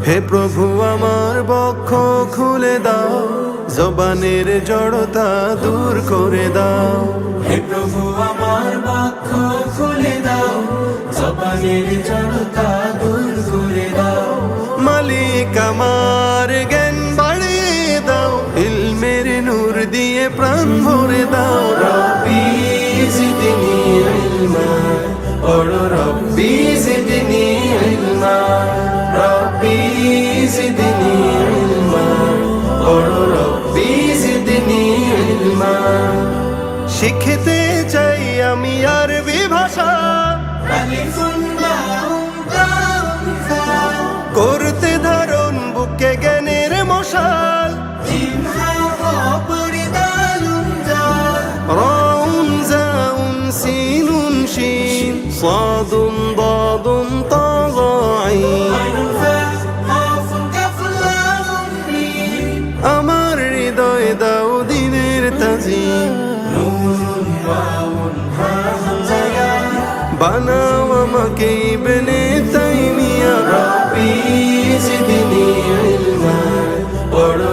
হে প্রভু আমার বক্ষ খুলে দাও, জবানের জড়তা দূর করে দাও। হে প্রভু আমার বক্ষ খুলে দাও, জবানের জড়তা দূর করে দাও। মালিক আমার জ্ঞান বাড়িয়ে দাও, ইলমের নূর দিয়ে প্রাণ ভরে দাও। রব্বি জিদনি ইলমা, পড়ো রব্বি জিদনি ইলমা, রব্বি জিদনি ইলমা, পড়ো রব্বি জিদনি ইলমা। শিখতে চাই আমি আরবি ভাষা, আলিফুন বাউন তাউন ফা, করতে ধারণ বুকে জ্ঞানের মশাল। জিম হা ওয়া পড়ি দালুন জাল, রাউন জাউন সিনুন শিন, সাদুন দাদুন তা আইন। আইনুন ফা কাফুন কাফুন লামুন মিম, আমার হৃদয় দাও দিনের তাজিম, নুন ওয়াউন হা হামজা ইয়া, বানাও আমাকে ইবনে তাইমিয়া। রব্বি জিদনি ইলমা, পড়ো